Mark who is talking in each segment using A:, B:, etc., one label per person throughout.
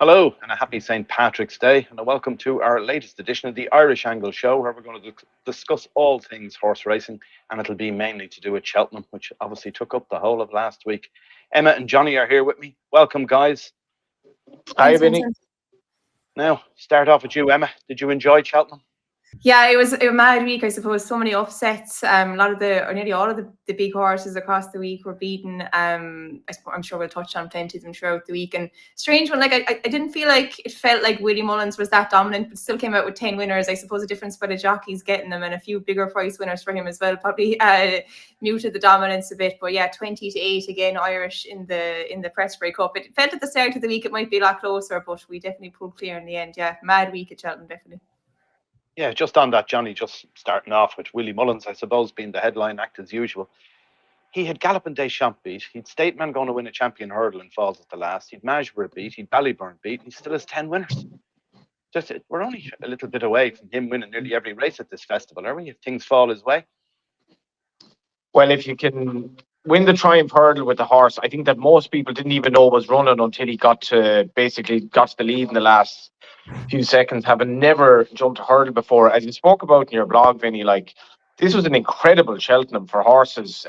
A: Hello, and a happy St. Patrick's Day, and a welcome to our latest edition of the Irish Angle Show, where we're going to discuss all things horse racing, and it'll be mainly to do with Cheltenham, which obviously took up the whole of last week. Emma and Johnny are here with me. Welcome, guys.
B: Hi,
C: Thanks,
B: Vinny.
C: Vincent.
A: Now, start off with you, Emma. Did you enjoy Cheltenham?
C: Yeah, it was a mad week, I suppose. So many upsets. A lot of nearly all of the big horses across the week were beaten. I'm sure we'll touch on plenty of them throughout the week. And strange one, like I didn't feel like it felt like Willie Mullins was that dominant, but still came out with 10 winners. I suppose a difference by the jockeys getting them and a few bigger price winners for him as well. Probably muted the dominance a bit. But yeah, 20-8 again, Irish in the Pressbury Cup. It felt at the start of the week it might be a lot closer, but we definitely pulled clear in the end. Yeah, mad week at Cheltenham, definitely.
A: Yeah, just on that, Johnny, just starting off with Willie Mullins, I suppose, being the headline act as usual. He had Gallopin Des Champs beat. He'd Stateman going to win a champion hurdle in Falls at the last. He'd Mageborough beat. He'd Ballyburn beat. And he still has 10 winners. We're only a little bit away from him winning nearly every race at this festival, are we? If things fall his way.
B: Well, if you can win the Triumph Hurdle with the horse, I think that most people didn't even know was running until he got to the lead in the last few seconds, having never jumped a hurdle before. As you spoke about in your blog, Vinny, like this was an incredible Cheltenham for horses,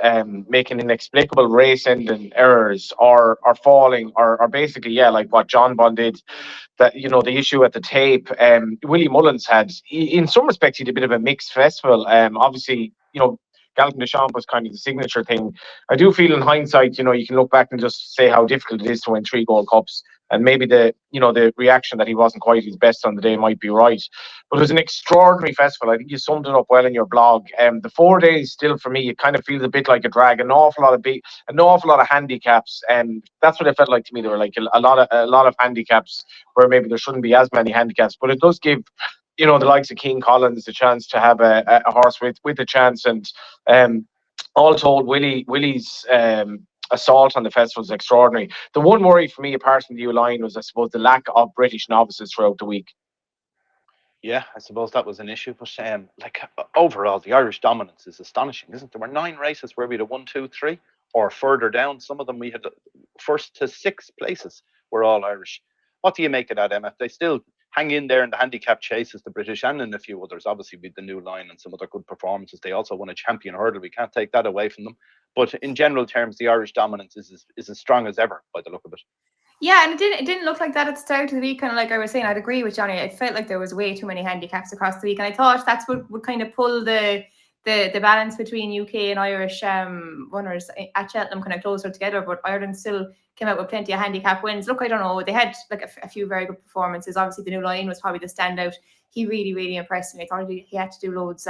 B: making inexplicable race-ending errors or falling or basically, yeah, like what John Bond did. That the issue at the tape. Willie Mullins had, in some respects, he had a bit of a mixed festival. Obviously, Gallopin Des Champs was kind of the signature thing. I do feel in hindsight, you can look back and just say how difficult it is to win 3 Gold Cups. And maybe the reaction that he wasn't quite his best on the day might be right. But it was an extraordinary festival. I think you summed it up well in your blog. The 4 days still for me, it kind of feels a bit like a drag. An awful lot of handicaps. And that's what it felt like to me. There were like a lot of handicaps where maybe there shouldn't be as many handicaps. But it does give the likes of King Collins the chance to have a horse with a chance. And all told, Willie's assault on the festival is extraordinary. The one worry for me, apart from the line, was I suppose the lack of British novices throughout the week.
A: Yeah, I suppose that was an issue. But overall, the Irish dominance is astonishing, isn't there? There were 9 races where we had a 1, 2, 3, or further down. Some of them we had first to 6 places were all Irish. What do you make of that, Emma? They still hang in there in the handicap chases, the British and in a few others. Obviously, with the new line and some other good performances, they also won a champion hurdle. We can't take that away from them. But in general terms, the Irish dominance is as strong as ever by the look of it.
C: Yeah, and it didn't look like that at the start of the week. Kind of like I was saying, I'd agree with Johnny. It felt like there was way too many handicaps across the week, and I thought that's what would kind of pull the balance between UK and Irish runners at Cheltenham kind of closer together. But Ireland still came out with plenty of handicap wins. Look, I don't know, they had like a few very good performances. Obviously, the new line was probably the standout. He really, really impressed me. I thought he had to do loads.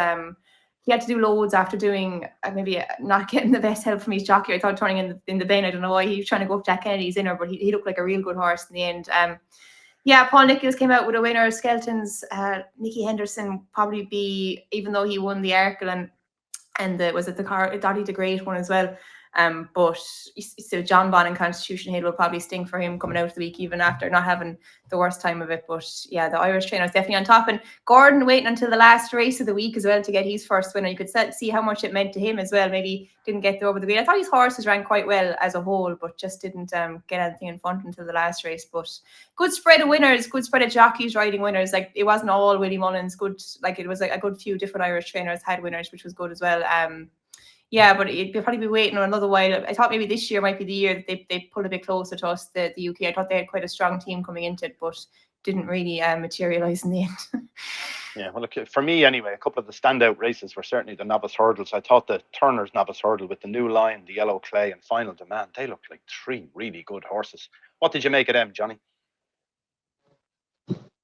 C: He had to do loads after doing maybe not getting the best help from his jockey. I thought turning in the bend. I don't know why he was trying to go up Jack Kennedy's inner, but he looked like a real good horse in the end. Yeah, Paul Nicholls came out with a winner. Skelton's Nicky Henderson probably be, even though he won the Arkle and the Dottie the Great one as well. But still, John Bonn and Constitution Hill will probably sting for him coming out of the week, even after not having the worst time of it. But yeah, the Irish trainer is definitely on top. And Gordon waiting until the last race of the week as well to get his first winner. You could see how much it meant to him as well. Maybe didn't get there over the week. I thought his horses ran quite well as a whole, but just didn't get anything in front until the last race. But good spread of winners, good spread of jockeys riding winners. Like it wasn't all Willie Mullins. Good, like it was like a good few different Irish trainers had winners, which was good as well. Yeah, but you'd probably be waiting on another while. I thought maybe this year might be the year that they pull a bit closer to us, the UK. I thought they had quite a strong team coming into it, but didn't really materialise in the end.
A: Yeah, well, look, for me anyway, a couple of the standout races were certainly the Novice Hurdles. I thought the Turner's Novice Hurdle with the new line, the Yellow Clay and Final Demand, they looked like 3 really good horses. What did you make of them, Johnny?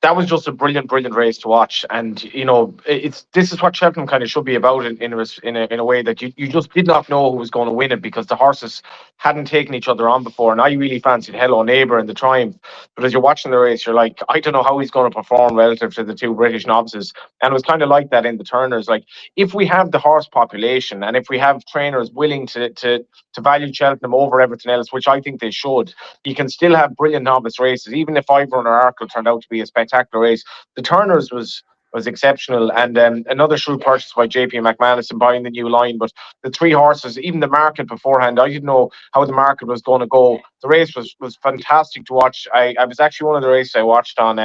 B: That was just a brilliant race to watch, and this is what Cheltenham kind of should be about in a way that you just did not know who was going to win it because the horses hadn't taken each other on before. And I really fancied Hello Neighbour and the Triumph, but as you're watching the race, you're like, I don't know how he's going to perform relative to the 2 British novices. And it was kind of like that in the Turners. Like if we have the horse population and if we have trainers willing to value Cheltenham over everything else, which I think they should, you can still have brilliant novice races, even if Ivor or Arkle turned out to be a spectacular race. The Turners was was exceptional. And another shrewd purchase by JP McManus in buying the new line. But the 3 horses, even the market beforehand, I didn't know how the market was going to go. The race was fantastic to watch. I was actually one of the races I watched on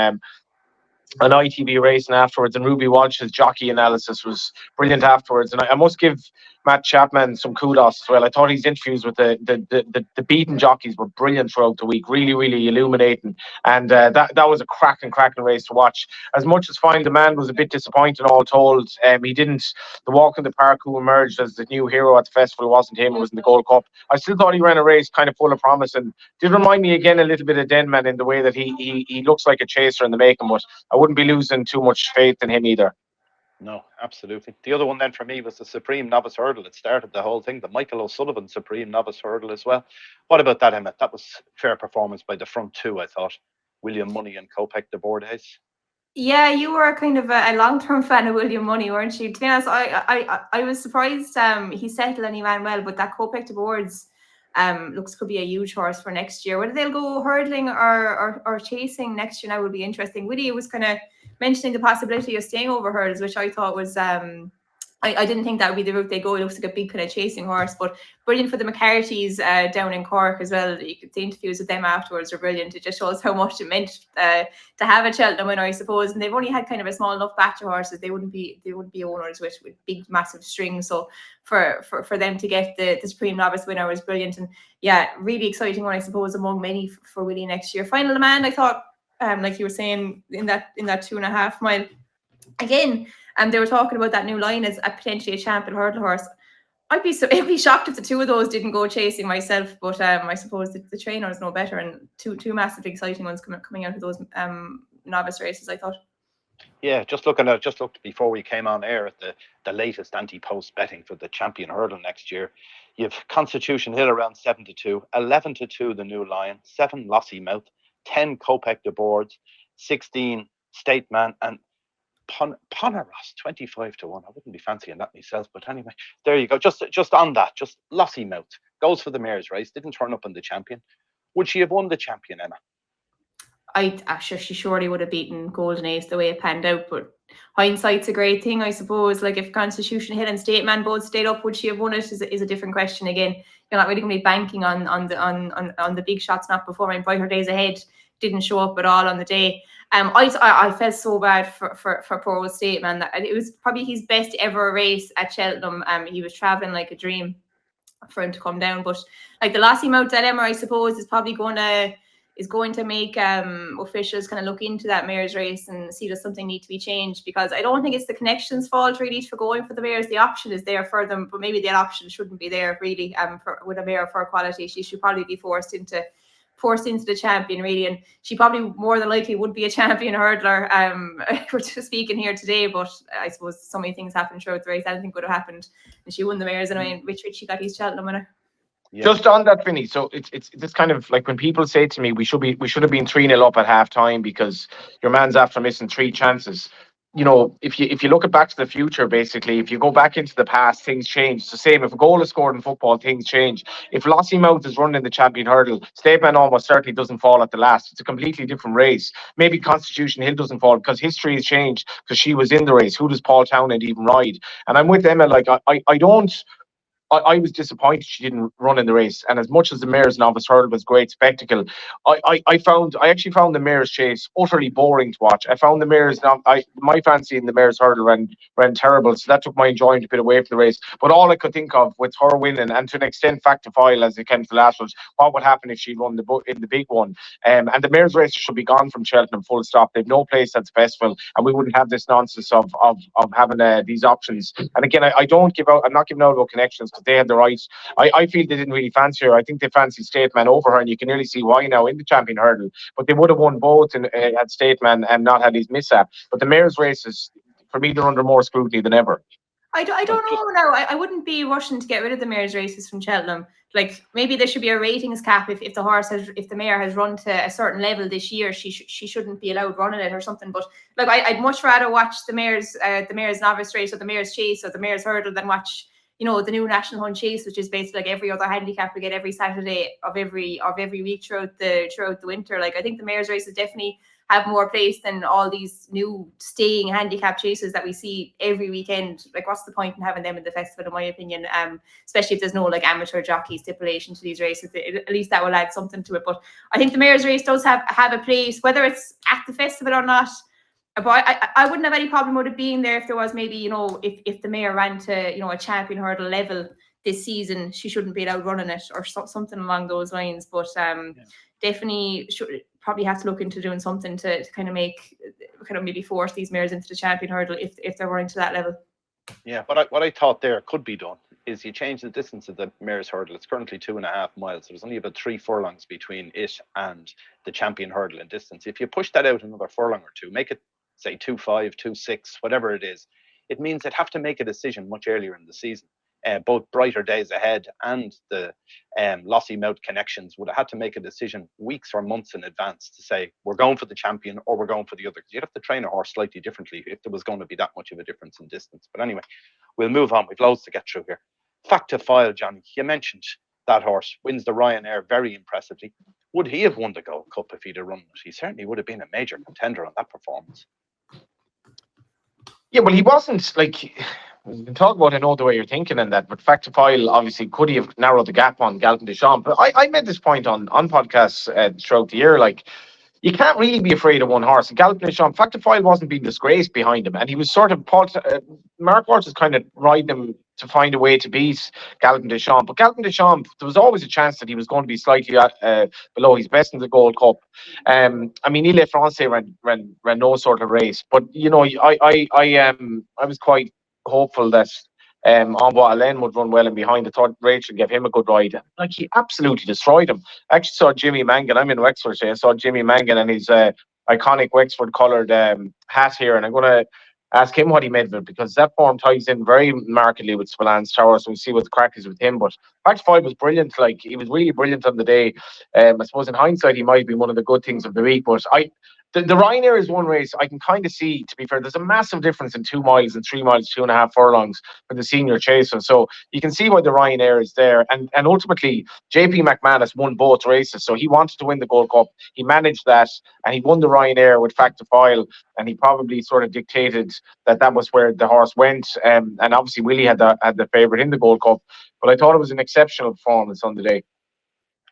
B: ITV racing afterwards, and Ruby Walsh's jockey analysis was brilliant afterwards. And I must give Matt Chapman some kudos as well. I thought his interviews with the beaten jockeys were brilliant throughout the week, really, really illuminating. And that was a cracking race to watch. As much as Fine Demand was a bit disappointing, all told, he didn't. The Walk in the Park, who emerged as the new hero at the festival, wasn't him. It was in the Gold Cup. I still thought he ran a race kind of full of promise, and did remind me again a little bit of Denman in the way that he looks like a chaser in the making, but I wouldn't be losing too much faith in him either.
A: No, absolutely. The other one then for me was the Supreme Novice Hurdle. It started the whole thing, the Michael O'Sullivan Supreme Novice Hurdle as well. What about that, Emmett? That was fair performance by the front 2, I thought. William Money and Kopek de Bordes.
C: Yeah, you were kind of a long-term fan of William Money, weren't you? To be honest, I was surprised he settled and he ran well, but that Kopek de Boards looks could be a huge horse for next year. Whether they'll go hurdling or chasing next year now would be interesting. Willie was kind of mentioning the possibility of staying over hurdles, which I thought was I didn't think that would be the route they go. It looks like a big kind of chasing horse, but brilliant for the McCartys down in Cork as well. The interviews with them afterwards are brilliant. It just shows how much it meant to have a Cheltenham winner, I suppose. And they've only had kind of a small enough batch of horses. They wouldn't be owners with big massive strings. So for them to get the Supreme Novice winner was brilliant. And yeah, really exciting one, I suppose, among many for Willie next year. Final Demand, I thought, like you were saying, in that 2.5 mile again. And they were talking about that new line as a potentially a champion hurdle horse. I'd be shocked if the 2 of those didn't go chasing myself, but I suppose the trainers know better, and two massively exciting ones coming out of those novice races, I thought.
A: Yeah, just looked before we came on air at the latest anti-post betting for the champion hurdle next year. You've Constitution Hill around 7-2, 11-2 the New Lion, 7 Lossiemouth, 10 Kopek de Boards, 16 State Man, and Ponaros 25-1. I wouldn't be fancying that myself, but anyway, there you go. Just on that, just Lossiemouth goes for the mare's race. Didn't turn up in the champion. Would she have won the champion, Emma?
C: She surely would have beaten Golden Ace the way it panned out, but hindsight's a great thing, I suppose. Like if Constitution Hill and State Man both stayed up, would she have won it? Is a different question again. You're not really going to be banking on the big shots not performing. Brighter Days Ahead didn't show up at all on the day. I felt so bad for poor old State Man. That it was probably his best ever race at Cheltenham. He was traveling like a dream for him to come down. But like the Lossiemouth dilemma, I suppose, is probably going to make officials kind of look into that mare's race and see does something need to be changed, because I don't think it's the connections' fault really for going for the mares. The option is there for them, but maybe that option shouldn't be there really. With a mare for quality, she should probably be forced into the champion really, and she probably more than likely would be a champion hurdler. We're just speaking here today, but I suppose so many things happened throughout the race. Anything could have happened, and she won the mares anyway. And Richard, she got his Cheltenham winner.
B: Yeah. Just on that, Vinny. So it's this kind of like when people say to me, we should have been 3-0 up at half time because your man's after missing 3 chances. You know, if you look back to the future, basically, if you go back into the past, things change. It's the same. If a goal is scored in football, things change. If Lossiemouth is running the champion hurdle, Stateman almost certainly doesn't fall at the last. It's a completely different race. Maybe Constitution Hill doesn't fall because history has changed because she was in the race. Who does Paul Townend even ride? And I'm with Emma. Like I was disappointed she didn't run in the race, and as much as the mare's novice hurdle was great spectacle, I actually found the mare's chase utterly boring to watch. I found the mare's my fancy in the mare's hurdle ran terrible, so that took my enjoyment a bit away from the race. But all I could think of with her winning, and to an extent fact to file as it came to the last, was what would happen if she'd won in the big one. And the mare's race should be gone from Cheltenham, full stop. They've no place at the festival, and we wouldn't have this nonsense of having these options. And again, I'm not giving out about connections because they had the right. I feel they didn't really fancy her. I think they fancied Stateman over her, and you can nearly see why now in the champion hurdle. But they would have won both at Stateman and not had his mishap. But the mare's races, for me, they're under more scrutiny than ever.
C: I don't know now. I wouldn't be rushing to get rid of the mare's races from Cheltenham. Like maybe there should be a ratings cap if the mare has run to a certain level this year, she shouldn't be allowed running it or something. But like I'd much rather watch the mare's novice race or the mare's chase or the mare's hurdle than watch, you know, the new National Hunt Chase, which is basically like every other handicap we get every Saturday of every week throughout the winter. Like I think the mare's race is definitely have more place than all these new staying handicap chases that we see every weekend. Like, what's the point in having them in the festival, in my opinion? Especially if there's no like amateur jockey stipulation to these races. At least that will add something to it. But I think the mares race does have a place, whether it's at the festival or not. But I wouldn't have any problem with it being there if there was maybe, you know, if the mare ran to, you know, a champion hurdle level this season, she shouldn't be allowed running it or something along those lines. But definitely should probably have to look into doing something to kind of maybe force these mares into the champion hurdle if they're running to that level.
A: Yeah, but what I thought there could be done is you change the distance of the mares hurdle. It's currently 2.5 miles. There's only about 3 furlongs between it and the champion hurdle in distance. If you push that out another furlong or two, make it say 2.5, 2.6, whatever it is, it means they'd have to make a decision much earlier in the season. Both Brighter Days Ahead and the Lossy Mouth Connections would have had to make a decision weeks or months in advance to say, we're going for the champion or we're going for the other. Because you'd have to train a horse slightly differently if there was going to be that much of a difference in distance. But anyway, we'll move on. We've loads to get through here. Fact to file, Johnny. You mentioned that horse wins the Ryanair very impressively. Would he have won the Gold Cup if he'd have run it? He certainly would have been a major contender on that performance.
B: Yeah, well, he wasn't like, we can talk about, I know the way you're thinking and that, but fact to file, obviously, could he have narrowed the gap on Galopin Des Champs? But I made this point on podcasts throughout the year, like, you can't really be afraid of one horse. Galopin Des Champs, fact to file wasn't being disgraced behind him, and he was sort of, Mark Walsh was kind of riding him to find a way to beat Galopin Des Champs. But Galopin Des Champs, there was always a chance that he was going to be slightly below his best in the Gold Cup. I mean, Ile Francais ran no sort of race, but you know, I was quite hopeful that Envoy Alain would run well in behind. I thought Rachel gave him a good ride. Like, he absolutely destroyed him. I actually saw Jimmy Mangan. I'm in Wexford today. I saw Jimmy Mangan and his iconic Wexford coloured hat here, and I'm going to ask him what he made of it, because that form ties in very markedly with Spillane Tower, so we'll see what the crack is with him. But Fact 5 was brilliant. Like, he was really brilliant on the day. I suppose in hindsight, he might be one of the good things of the week. But the Ryanair is one race I can kind of see, to be fair. There's a massive difference in 2 miles and 3 miles, 2.5 furlongs for the senior chaser. So you can see why the Ryanair is there. And ultimately, JP McManus won both races. So he wanted to win the Gold Cup. He managed that, and he won the Ryanair with Fact to File. And he probably sort of dictated that was where the horse went. And obviously, Willie had the favourite in the Gold Cup. But I thought it was an exceptional performance on the day.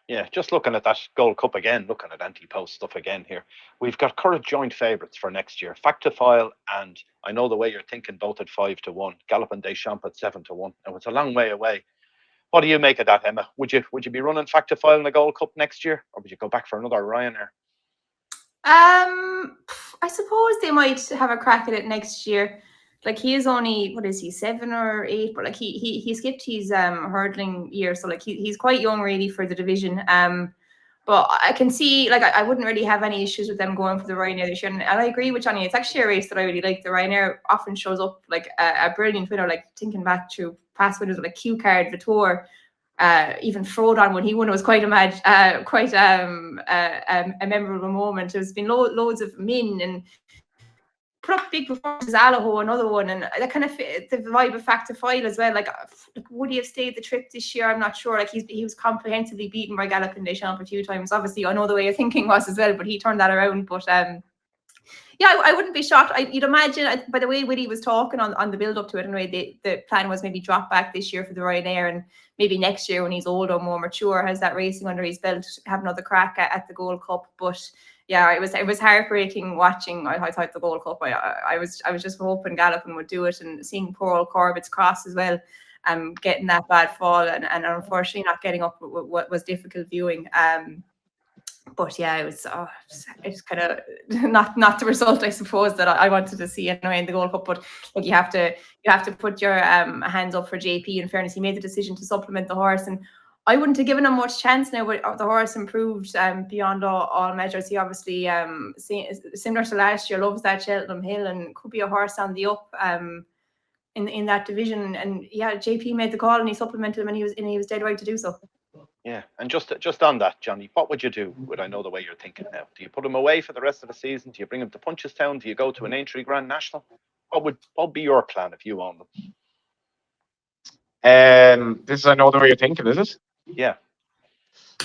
A: Yeah, just looking at that Gold Cup again, looking at anti-post stuff again here, we've got current joint favourites for next year. Fact to File, and I know the way you're thinking, both at 5-1. Galopin Des Champs at 7-1. Now, it's a long way away. What do you make of that, Emma? Would you be running Fact to File in the Gold Cup next year, or would you go back for another Ryanair?
C: I suppose they might have a crack at it next year. Like, he is only, what is he, 7 or 8? But like, he skipped his hurdling year, so like he's quite young really for the division. But I can see, like, I wouldn't really have any issues with them going for the Ryanair this year. And I agree with Johnny. It's actually a race that I really like. The Ryanair often shows up like a brilliant winner. Like, thinking back to past winners like Q Card, Vitor, even Frodon when he won, it was quite a memorable moment. There's been loads of Min and put up big performances, Alaho, another one, and that kind of fit the vibe of Fact to File as well. Like, would he have stayed the trip this year? I'm not sure. Like, he was comprehensively beaten by Galopin Des Champs a few times. Obviously, I know the way of thinking was as well, but he turned that around. But yeah, I wouldn't be shocked. You'd imagine, by the way Willie was talking on the build up to it, anyway, the plan was maybe drop back this year for the Ryanair, and maybe next year when he's older, more mature, has that racing under his belt, have another crack at the Gold Cup. But yeah, it was heartbreaking watching. I thought the Gold Cup. I was just hoping Galopin would do it, and seeing poor old Corbett's cross as well, getting that bad fall, and unfortunately not getting up what was difficult viewing. But yeah, it's kind of not the result, I suppose, that I wanted to see anyway in the Gold Cup. But like, you have to put your hands up for JP. In fairness, he made the decision to supplement the horse, and I wouldn't have given him much chance now. But the horse improved beyond all measures. He obviously, similar to last year, loves that Cheltenham Hill and could be a horse on the up in that division. And yeah, JP made the call and he supplemented him, and he was dead right to do so.
A: Yeah, and just on that, Johnny, what would you do with, I know the way you're thinking now? Do you put him away for the rest of the season? Do you bring him to Punchestown? Do you go to an Aintree Grand National? What would be your plan if you own them?
B: This is, I know the way you're thinking, is it?
A: Yeah.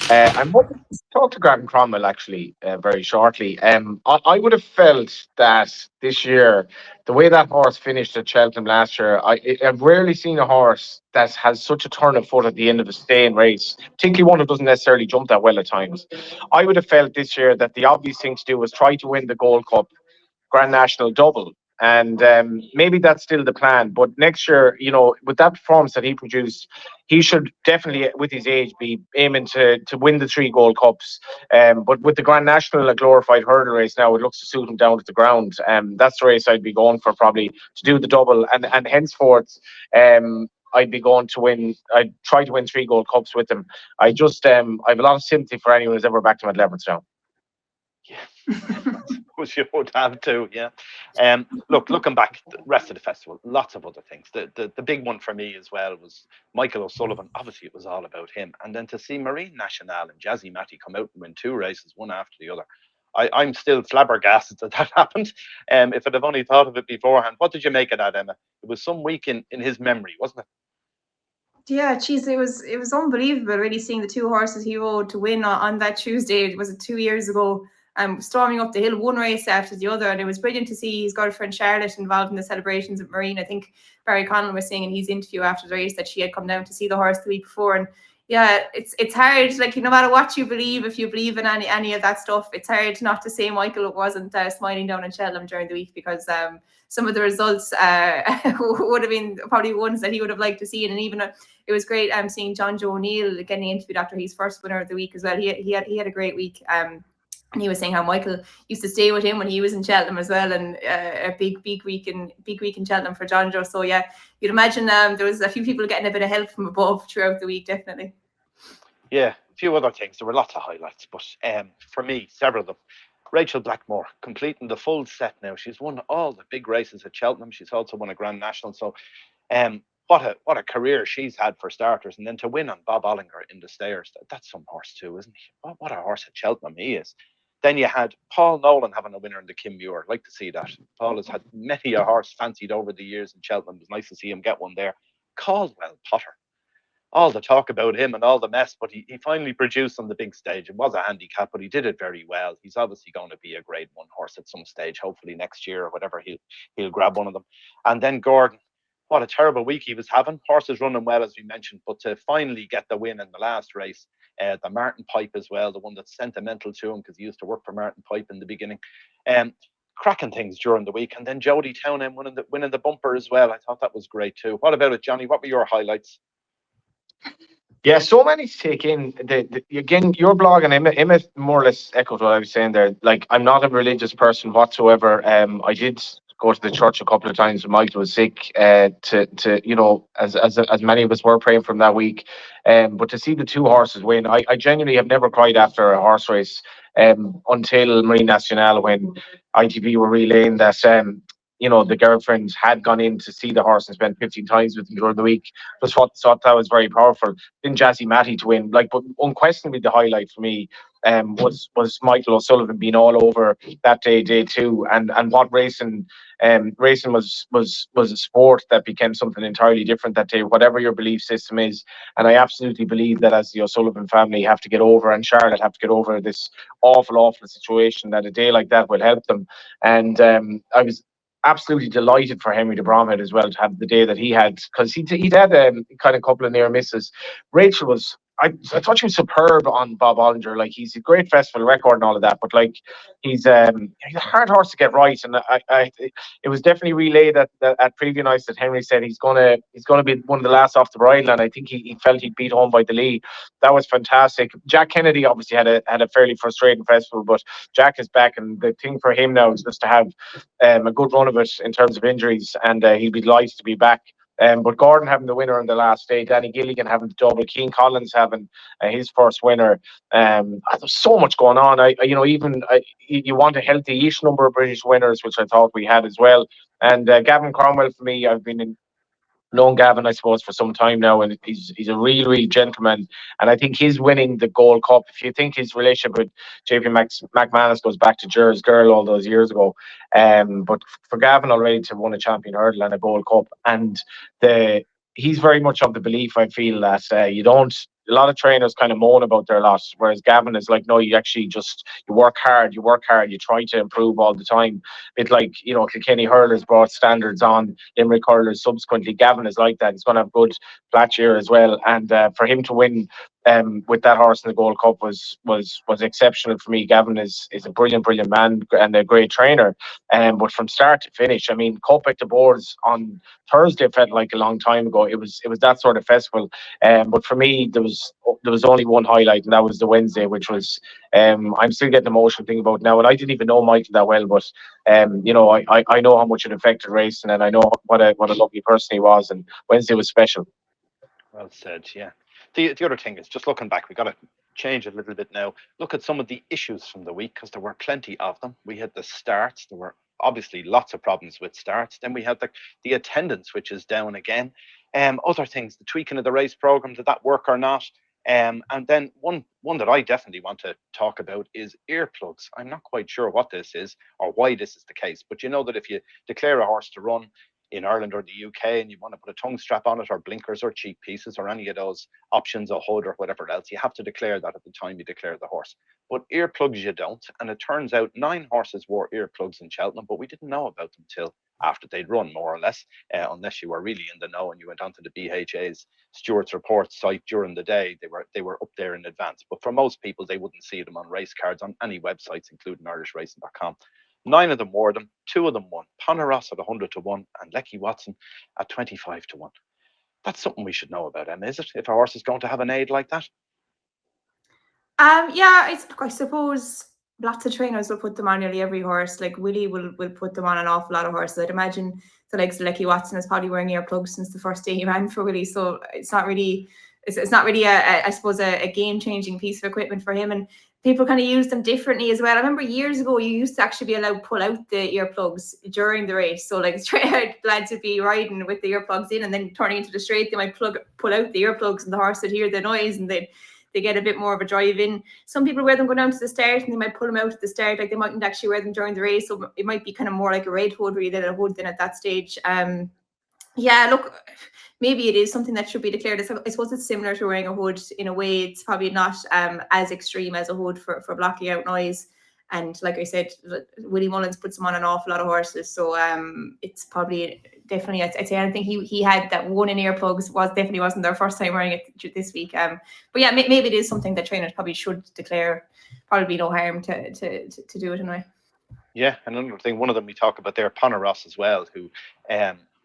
B: I'm hoping to talk to Gavin Cromwell actually very shortly. I would have felt that this year, the way that horse finished at Cheltenham last year, I've rarely seen a horse that has such a turn of foot at the end of a staying race, particularly one who doesn't necessarily jump that well at times. I would have felt this year that the obvious thing to do was try to win the Gold Cup Grand National double. And maybe that's still the plan. But next year, with that performance that he produced, he should definitely, with his age, be aiming to win the 3 Gold Cups. But with the Grand National, a glorified hurdle race now, it looks to suit him down to the ground. That's the race I'd be going for, probably to do the double. And henceforth, I'd be going to win. I'd try to win 3 Gold Cups with him. I have a lot of sympathy for anyone who's ever backed him at Leopardstown.
A: Which you would have to, yeah. Looking back, the rest of the festival, lots of other things. The big one for me as well was Michael O'Sullivan. Obviously, it was all about him. And then to see Marine Nationale and Jazzy Matty come out and win 2 races, one after the other. I'm still flabbergasted that happened. If I'd have only thought of it beforehand. What did you make of that, Emma? It was some week in his memory, wasn't it?
C: Yeah, geez, it was unbelievable really seeing the 2 horses he rode to win on that Tuesday. Was it 2 years ago? Storming up the hill, one race after the other, and it was brilliant to see his girlfriend Charlotte involved in the celebrations at Marine. I think Barry Connell was saying in his interview after the race that she had come down to see the horse the week before, and yeah, it's hard. Like, no matter what you believe, if you believe in any of that stuff, it's hard not to say Michael wasn't smiling down in Cheltenham during the week, because some of the results would have been probably ones that he would have liked to see, and even it was great seeing John Joe O'Neill getting interviewed after his first winner of the week as well. He had a great week. And he was saying how Michael used to stay with him when he was in Cheltenham as well, and a big week in Cheltenham for John Joe. So yeah, you'd imagine there was a few people getting a bit of help from above throughout the week, definitely.
A: Yeah, a few other things. There were lots of highlights, but for me, several of them. Rachel Blackmore completing the full set now. She's won all the big races at Cheltenham. She's also won a Grand National. So what a career she's had for starters. And then to win on Bob Ollinger in the Stayers, that's some horse too, isn't he? What a horse at Cheltenham he is. Then you had Paul Nolan having a winner in the Kim Muir. I'd like to see that. Paul has had many a horse fancied over the years in Cheltenham. It was nice to see him get one there. Caldwell Potter. All the talk about him and all the mess, but he finally produced on the big stage. It was a handicap, but he did it very well. He's obviously going to be a Grade 1 horse at some stage, hopefully next year or whatever. He'll grab one of them. And then Gordon, what a terrible week he was having. Horses running well, as we mentioned, but to finally get the win in the last race, the Martin Pipe as well, the one that's sentimental to him because he used to work for Martin Pipe in the beginning. Cracking things during the week. And then Jody Townend winning the bumper as well. I thought that was great too. What about it, Johnny? What were your highlights?
B: Yeah, so many to take in. Again, your blog and Emma more or less echoed what I was saying there. Like, I'm not a religious person whatsoever. I did go to the church a couple of times when Michael was sick. As many of us were praying from that week. But to see the 2 horses win, I genuinely have never cried after a horse race. Until Marine Nationale, when ITV were relaying that the girlfriends had gone in to see the horse and spent 15 times with him during the week. Just thought that was very powerful. Then Jazzy Matty to win, but unquestionably the highlight for me was Michael O'Sullivan being all over that day 2, and what racing was a sport that became something entirely different that day, whatever your belief system is. And I absolutely believe that as the O'Sullivan family have to get over, and Charlotte have to get over this awful situation, that a day like that will help them. And I was absolutely delighted for Henry de Bromhead as well to have the day that he had, because he'd had a kind of couple of near misses. Rachel was, I thought she was superb on Bob Ollinger. Like, he's a great festival record and all of that, but like he's a hard horse to get right. And it was definitely relayed that at preview nights that Henry said he's gonna be one of the last off the bridle, and I think he felt he'd beat home by the lead. That was fantastic. Jack Kennedy obviously had a fairly frustrating festival, but Jack is back, and the thing for him now is just to have a good run of it in terms of injuries, and he'll be delighted to be back. But Gordon having the winner on the last day, Danny Gilligan having the double, Keane Collins having his first winner. There's so much going on. You want a healthy-ish number of British winners, which I thought we had as well. And Gavin Cromwell, for me, I've been known Gavin, I suppose, for some time now, and he's a real gentleman. And I think he's winning the Gold Cup. If you think his relationship with JP McManus goes back to Jer's Girl all those years ago, but for Gavin already to have won a champion hurdle and a Gold Cup, and he's very much of the belief, I feel, that you don't a lot of trainers kind of moan about their loss, whereas Gavin is like, no, you actually you work hard, you try to improve all the time. It's like, Kilkenny Hurlers brought standards on Limerick Hurlers subsequently. Gavin is like that. He's going to have good flat year as well. And for him to win with that horse in the Gold Cup was exceptional for me. Gavin is a brilliant man and a great trainer. But from start to finish, I mean, Cup at the boards on Thursday felt like a long time ago. It was that sort of festival. But for me, there was only one highlight, and that was the Wednesday, which was I'm still getting emotional thinking about it now. And I didn't even know Michael that well, but I know how much it affected racing, and I know what a lovely person he was. And Wednesday was special.
A: Well said. Yeah. The other thing is, just looking back, we got to change it a little bit now. Look at some of the issues from the week, because there were plenty of them. We had the starts. There were obviously lots of problems with starts. Then we had the attendance, which is down again. Other things, the tweaking of the race program, did that work or not? And then one that I definitely want to talk about is earplugs. I'm not quite sure what this is or why this is the case, but you know that if you declare a horse to run in Ireland or the UK and you want to put a tongue strap on it or blinkers or cheek pieces or any of those options, a hood or whatever else, you have to declare that at the time you declare the horse. But earplugs you don't. And it turns out 9 horses wore earplugs in Cheltenham, but we didn't know about them till after they'd run, more or less, unless you were really in the know and you went onto the BHA's Stewart's Report site during the day. They were up there in advance. But for most people, they wouldn't see them on race cards on any websites, including irishracing.com. 9 of them wore them, 2 of them won. Poneros at 100 to 1 and Lecky Watson at 25 to 1. That's something we should know about, Emma, is it? If a horse is going to have an aid like that?
C: Yeah, I suppose lots of trainers will put them on nearly every horse. Like Willie will put them on an awful lot of horses. I'd imagine the likes of Lecky Watson is probably wearing earplugs since the first day he ran for Willie. So it's not really I suppose a game-changing piece of equipment for him. And people kind of use them differently as well. I remember years ago you used to actually be allowed to pull out the earplugs during the race. So like lads would be riding with the earplugs in and then turning into the straight, they might pull out the earplugs and the horse would hear the noise and they get a bit more of a drive in. Some people wear them going down to the start and they might pull them out at the start. Like they mightn't actually wear them during the race. So it might be kind of more like a red hood where you did a hood then at that stage. Yeah, look, maybe it is something that should be declared. I suppose it's similar to wearing a hood in a way. It's probably not as extreme as a hood for blocking out noise. And like I said, Willie Mullins puts him on an awful lot of horses. So it's probably definitely, I'd say anything he had that one in earplugs definitely wasn't their first time wearing it this week. But yeah, maybe it is something that trainers probably should declare. Probably no harm to do it anyway.
A: Yeah, another thing, one of them we talk about there, Poneros as well, who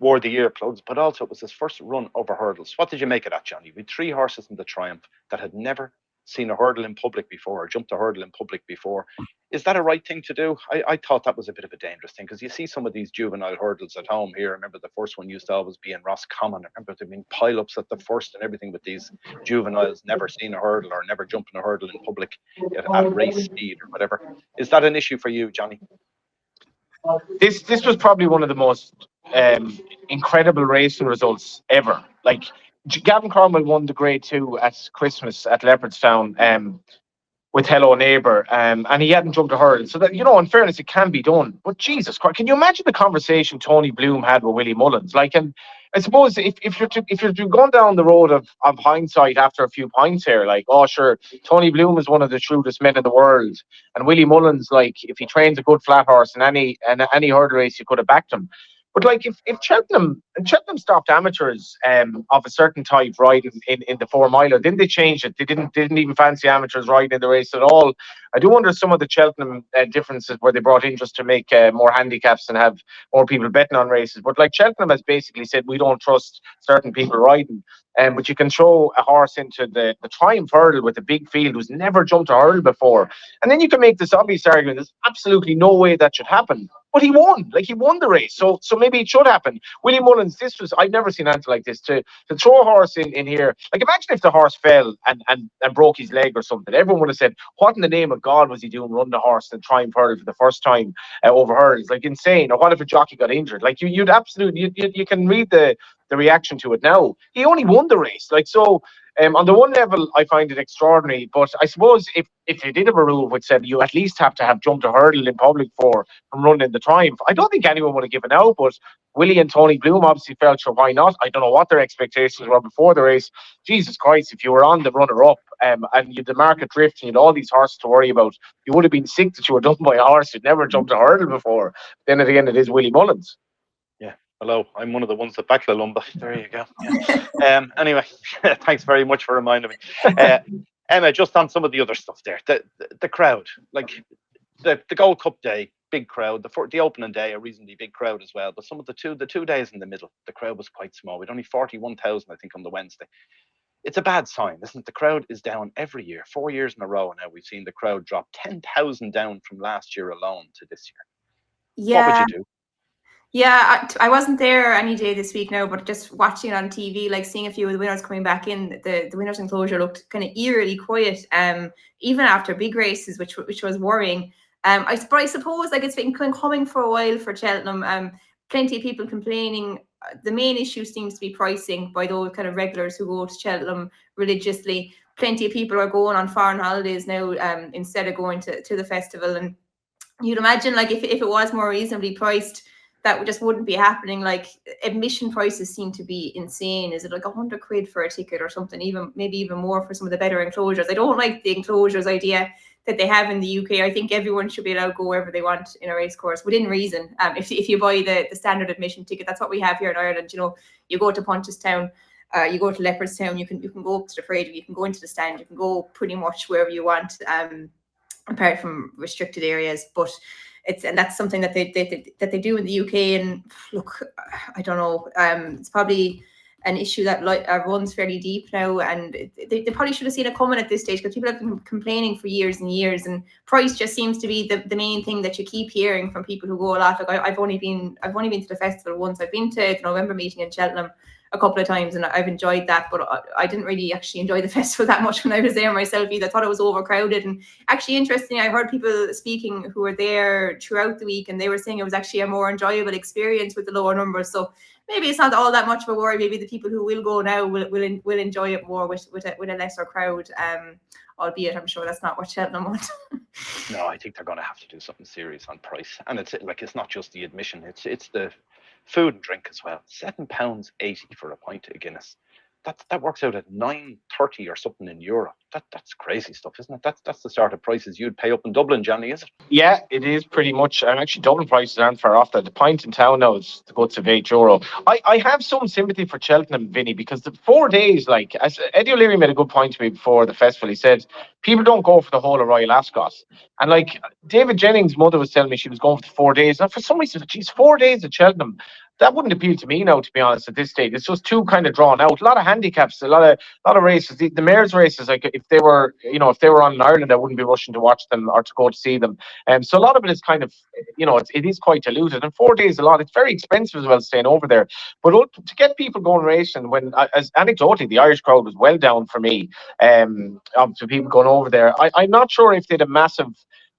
A: wore the earplugs, but also it was his first run over hurdles. What did you make of that, Johnny? We had 3 horses in the Triumph that had never seen a hurdle in public before or jumped a hurdle in public before. Is that a right thing to do? I thought that was a bit of a dangerous thing because you see some of these juvenile hurdles at home here. I remember the first one used to always be in Roscommon. I remember there being pile-ups at the first and everything with these juveniles never seen a hurdle or never jumping a hurdle in public at race speed or whatever. Is that an issue for you, Johnny?
B: This was probably one of the most incredible racing results ever. Like Gavin Cromwell won the Grade 2 at Christmas at Leopardstown with Hello Neighbour, and he hadn't jumped a hurdle. So that, in fairness, it can be done. But Jesus Christ, can you imagine the conversation Tony Bloom had with Willie Mullins? Like, and I suppose if you're going down the road of hindsight after a few points here, like, oh sure, Tony Bloom is one of the shrewdest men in the world, and Willie Mullins, like, if he trains a good flat horse in any hurdle race, you could have backed him. But like if Cheltenham stopped amateurs of a certain type riding in the 4 miler, didn't they change it? They didn't even fancy amateurs riding in the race at all. I do wonder some of the Cheltenham differences where they brought interest to make more handicaps and have more people betting on races. But like Cheltenham has basically said, we don't trust certain people riding. But you can throw a horse into the Triumph Hurdle with a big field who's never jumped a hurdle before. And then you can make this obvious argument, there's absolutely no way that should happen. But he won the race. So maybe it should happen. Willie Mullins, I've never seen anything like this. To throw a horse in here, like imagine if the horse fell and broke his leg or something. Everyone would have said, what in the name of God was he doing running the horse in the Triumph Hurdle for the first time over hurdles? Like insane. Or what if a jockey got injured? Like you'd absolutely, you can read the the reaction to it now. He only won the race. Like, so on the one level, I find it extraordinary. But I suppose if they did have a rule which said you at least have to have jumped a hurdle in public from running the Triumph, I don't think anyone would have given out. But Willie and Tony Bloom obviously felt, sure, why not? I don't know what their expectations were before the race. Jesus Christ, if you were on the runner-up and you had the market drift and you had all these horses to worry about, you would have been sick that you were done by a horse who'd never jumped a hurdle before. Then at the end, it is Willie Mullins.
A: Yeah. Hello, I'm one of the ones that back Lumba. There you go. Yeah. Anyway, thanks very much for reminding me. Emma, just on some of the other stuff there, the crowd, like the Gold Cup day, big crowd. The opening day, a reasonably big crowd as well. But some of the two days in the middle, the crowd was quite small. We'd only 41,000, I think, on the Wednesday. It's a bad sign, isn't it? The crowd is down every year, 4 years in a row now. We've seen the crowd drop 10,000 down from last year alone to this year.
C: Yeah.
A: What would you do?
C: Yeah, I wasn't there any day this week now, but just watching it on TV, like seeing a few of the winners coming back in, the winners' enclosure looked kind of eerily quiet, even after big races, which was worrying. I suppose like it's been coming for a while for Cheltenham. Plenty of people complaining. The main issue seems to be pricing by those kind of regulars who go to Cheltenham religiously. Plenty of people are going on foreign holidays now instead of going to the festival. And you'd imagine like if it was more reasonably priced, that just wouldn't be happening. Like admission prices seem to be insane. Is it like £100 for a ticket or something? Maybe even more for some of the better enclosures. I don't like the enclosures idea that they have in the UK. I think everyone should be allowed to go wherever they want in a race course within reason. If you buy the standard admission ticket, that's what we have here in Ireland. You know, you go to Punchestown, you go to Leopardstown, you can go up to the parade, you can go into the stand, you can go pretty much wherever you want, apart from restricted areas. But that's something that they do in the UK. And look, I don't know. It's probably an issue that runs fairly deep now, and they probably should have seen it coming at this stage, because people have been complaining for years and years, and price just seems to be the main thing that you keep hearing from people who go a lot. Like I've only been to the festival once. I've been to the November meeting in Cheltenham a couple of times, and I've enjoyed that, but I didn't really actually enjoy the festival that much when I was there myself either. I thought it was overcrowded. And actually, interestingly, I heard people speaking who were there throughout the week, and they were saying it was actually a more enjoyable experience with the lower numbers. So maybe it's not all that much of a worry. Maybe the people who will go now will enjoy it more with a lesser crowd. Albeit I'm sure that's not what Cheltenham want.
A: No, I think they're going to have to do something serious on price, and it's not just the admission; it's the food and drink as well. £7.80 for a pint of Guinness. That works out at $9.30 or something in Europe. That's crazy stuff, isn't it? That's the sort of prices you'd pay up in Dublin, Johnny, is it?
B: Yeah, it is pretty much. And actually, Dublin prices aren't far off that. The pint in town now is the guts of €8. I have some sympathy for Cheltenham, Vinny, because the 4 days, like, as Eddie O'Leary made a good point to me before the festival, he said people don't go for the whole of Royal Ascot. And like David Jennings' mother was telling me, she was going for the 4 days. And for some reason, geez, 4 days at Cheltenham, that wouldn't appeal to me now, to be honest, at this stage. It's just too kind of drawn out. A lot of handicaps, a lot of races. The mayor's races, like if they were on in Ireland, I wouldn't be rushing to watch them or to go to see them. So a lot of it is kind of, it is quite diluted. And 4 days a lot. It's very expensive as well staying over there. But to get people going racing, when, as anecdotally, the Irish crowd was well down for me, to people going over there. I'm not sure if they had a massive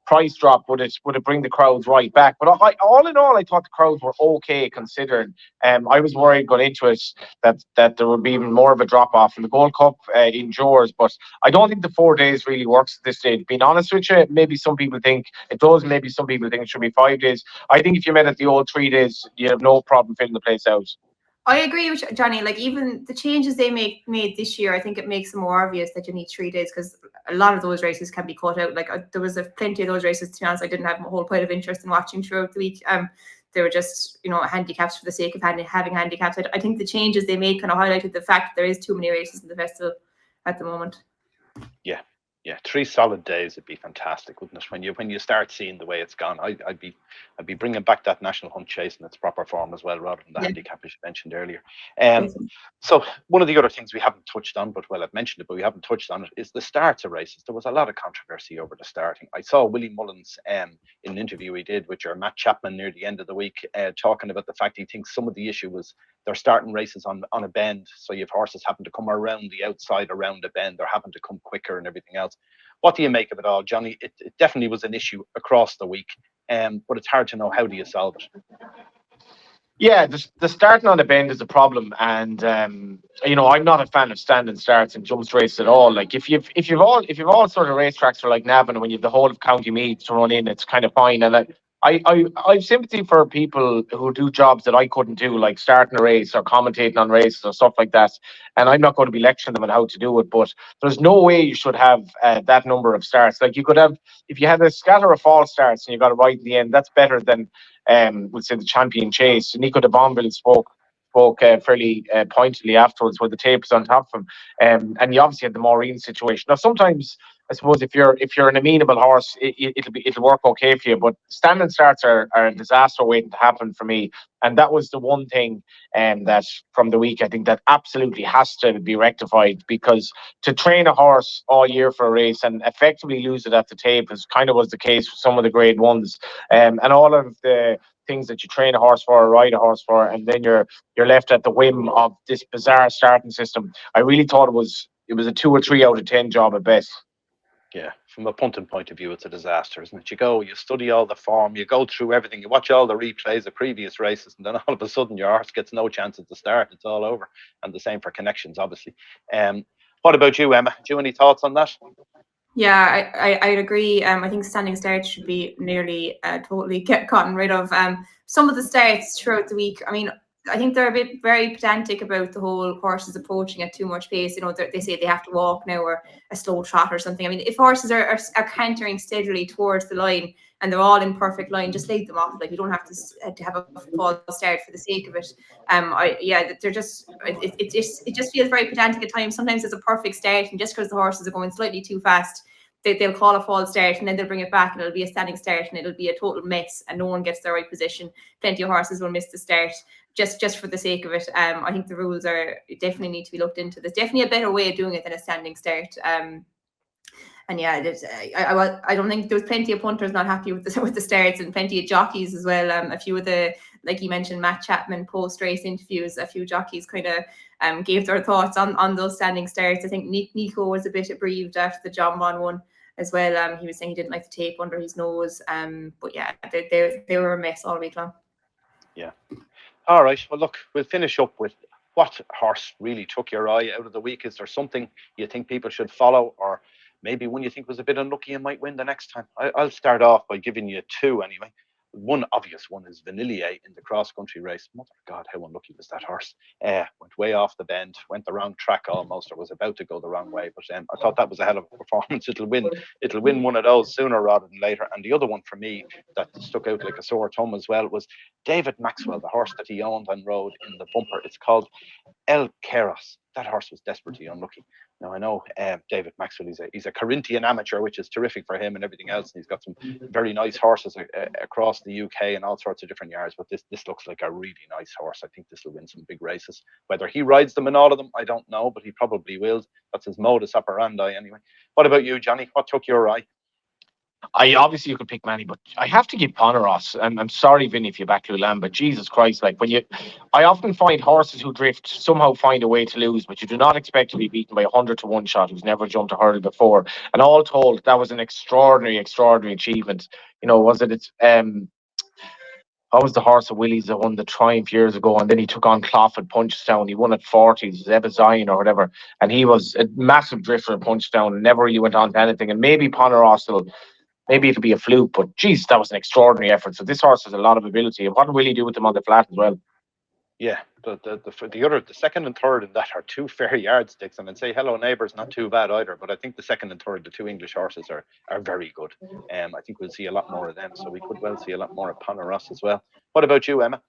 B: price drop would it bring the crowds right back, but all in all I thought the crowds were okay considering. I was worried going into it that there would be even more of a drop off in the Gold Cup indoors, but I don't think the 4 days really works at this stage. Being honest with you, maybe some people think it does, maybe some people think it should be 5 days. I think if you met at the old 3 days, you have no problem filling the place out.
C: I agree with Johnny. Like even the changes they made this year, I think it makes it more obvious that you need 3 days, because a lot of those races can be cut out. Like there was plenty of those races, to be honest, I didn't have a whole pile of interest in watching throughout the week. They were just, handicaps for the sake of having handicaps. I think the changes they made kind of highlighted the fact that there is too many races in the festival at the moment.
A: Yeah, 3 solid days would be fantastic, wouldn't it? When you start seeing the way it's gone, I'd be bringing back that National Hunt Chase in its proper form as well, rather than the handicap as you mentioned earlier. So one of the other things we haven't touched on, I've mentioned it, but we haven't touched on it, is the starts of races. There was a lot of controversy over the starting. I saw Willie Mullins in an interview he did with your Matt Chapman near the end of the week, talking about the fact he thinks some of the issue was they're starting races on a bend, so you have horses having to come around the outside around a bend, they're having to come quicker and everything else. What do you make of it all, Johnny? It definitely was an issue across the week, but it's hard to know, how do you solve it?
B: Yeah, the starting on the bend is a problem, and I'm not a fan of standing starts and jumps races at all. Like if you've all sort of racetracks for like Navan, when you've the whole of County Meath to run in, it's kind of fine. And I've sympathy for people who do jobs that I couldn't do, like starting a race or commentating on races or stuff like that. And I'm not going to be lecturing them on how to do it, but there's no way you should have that number of starts. Like you could have, if you had a scatter of false starts and you got it right in the end, that's better than we'll say the champion chase. Nico de Bonville spoke fairly pointedly afterwards, where the tape is on top of him, and you obviously had the Maureen situation. Now, sometimes I suppose if you're an amenable horse, it'll work okay for you. But standing starts are a disaster waiting to happen for me, and that was the one thing that from the week I think that absolutely has to be rectified, because to train a horse all year for a race and effectively lose it at the tape is kind of was the case for some of the grade ones, and all of the things that you train a horse for or ride a horse for, and then you're left at the whim of this bizarre starting system. I really thought it was a 2 or 3 out of 10 job at best.
A: Yeah, from a punting point of view, it's a disaster, isn't it? You study all the form, you go through everything, you watch all the replays of previous races, and then all of a sudden your horse gets no chance at the start. It's all over. And the same for connections, obviously. What about you, Emma? Do you have any thoughts on that?
C: Yeah, I'd agree. I think standing starts should be nearly totally gotten rid of. Some of the starts throughout the week, I mean, I think they're a bit very pedantic about the whole horses approaching at too much pace. They say they have to walk now or a slow trot or something. I mean, if horses are cantering steadily towards the line and they're all in perfect line, just lead them off. Like, you don't have to have a false start for the sake of it. They're just it just feels very pedantic at times. Sometimes it's a perfect start, and just because the horses are going slightly too fast, they'll call a false start and then they'll bring it back and it'll be a standing start and it'll be a total mess and no one gets the right position. Plenty of horses will miss the start just for the sake of it. I think the rules definitely need to be looked into. There's definitely a better way of doing it than a standing start. And yeah, I don't think there was plenty of punters not happy with the starts, and plenty of jockeys as well. A few of the, like you mentioned, Matt Chapman post-race interviews, a few jockeys kind of gave their thoughts on those standing starts. I think Nico was a bit aggrieved after the John Bon one as well. He was saying he didn't like the tape under his nose. But yeah, they were a mess all week long.
A: Yeah. All right. Well, look, we'll finish up with what horse really took your eye out of the week. Is there something you think people should follow, or maybe one you think was a bit unlucky and might win the next time? I'll start off by giving you two anyway. One obvious one is Vanillier in the cross-country race. Mother of God, how unlucky was that horse? Went way off the bend, went the wrong track almost, or was about to go the wrong way. But I thought that was a hell of a performance. It'll win one of those sooner rather than later. And the other one for me that stuck out like a sore thumb as well was David Maxwell, the horse that he owned and rode in the bumper. It's called El Keros. That horse was desperately unlucky. Now, I know David Maxwell, he's a Corinthian amateur, which is terrific for him and everything else. And he's got some very nice horses across the UK and all sorts of different yards. But this looks like a really nice horse. I think this will win some big races. Whether he rides them in all of them, I don't know, but he probably will. That's his modus operandi anyway. What about you, Johnny? What took your eye?
B: Obviously you could pick many, but I have to give Poneros. I'm sorry, Vinny, if you back Lulan, but Jesus Christ, like I often find horses who drift somehow find a way to lose, but you do not expect to be beaten by 100 to 1 shot who's never jumped a hurdle before. And all told, that was an extraordinary achievement. Was it? It's what was the horse of Willie's that won the Triumph years ago, and then he took on Clough at Punchestown. He won at 40s, Zeba Zion or whatever, and he was a massive drifter at Punchestown and never really went on to anything. And maybe Poneros maybe it'll be a fluke, but geez, that was an extraordinary effort. So this horse has a lot of ability. And what will he do with them on the flat as well?
A: Yeah, the second and third in that are two fair yardsticks, and I'd say Hello Neighbour's not too bad either. But I think the second and third, the two English horses, are very good. I think we'll see a lot more of them, so we could well see a lot more of Poneros as well. What about you, Emma?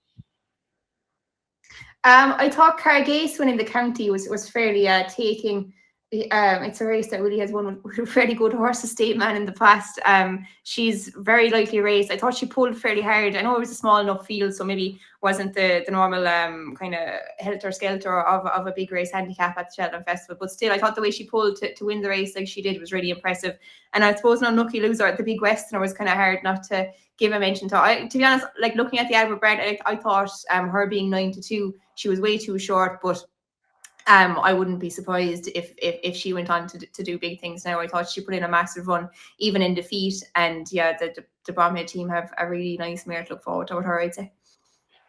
C: I thought Cargase winning the county was fairly taking. It's a race that really has won with a fairly good horse, Estate Man, in the past. She's very likely raced. I thought she pulled fairly hard. I know it was a small enough field, so maybe wasn't the normal kind of helter-skelter of a big race handicap at the Cheltenham Festival. But still, I thought the way she pulled to win the race like she did was really impressive. And I suppose an unlucky loser at the Big Westerner was kind of hard not to give a mention to. To be honest, like looking at the Albert Brand, I thought her being 9-2, she was way too short, but I wouldn't be surprised if she went on to do big things now. I thought she put in a massive run, even in defeat. And yeah, the Bromhead team have a really nice mare to look forward to with her, I'd say.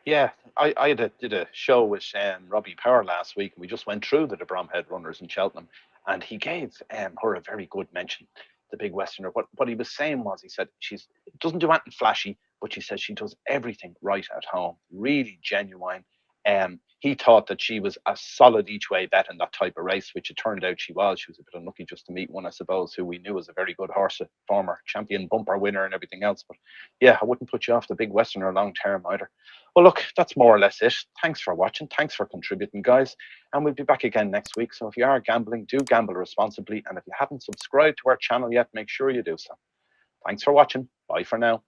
A: Yeah, I did a show with Robbie Power last week, and we just went through the Bromhead runners in Cheltenham, and he gave her a very good mention, the big Westerner. What he was saying was, he said she's doesn't do anything flashy, but she says she does everything right at home, really genuine. He thought that she was a solid each way bet in that type of race, which it turned out she was. She was a bit unlucky just to meet one, I suppose, who we knew was a very good horse, a former champion bumper winner and everything else. But yeah, I wouldn't put you off the big Westerner long term either. Well, look, that's more or less it. Thanks for watching. Thanks for contributing, guys. And we'll be back again next week. So if you are gambling, do gamble responsibly. And if you haven't subscribed to our channel yet, make sure you do so. Thanks for watching. Bye for now.